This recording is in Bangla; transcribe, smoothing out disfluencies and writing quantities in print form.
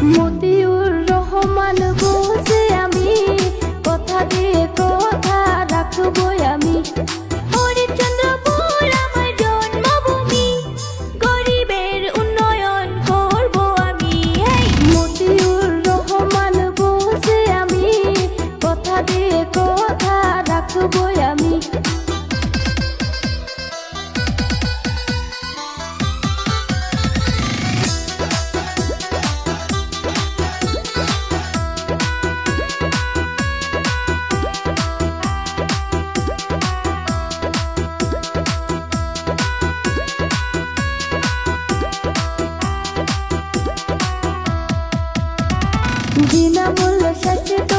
মতিউর রহমান বলছি আমি, কথা দিয়ে কথা রাখবই আমি। হরিশ্চন্দ্রপুর আমার জন্মভূমি, গরিবের উন্নয়ন করব আমি। মতিউর রহমান বলছি আমি, কথা দিয়ে কথা রাখবই আমি। বিনামূল্যে স্বাস্থ্য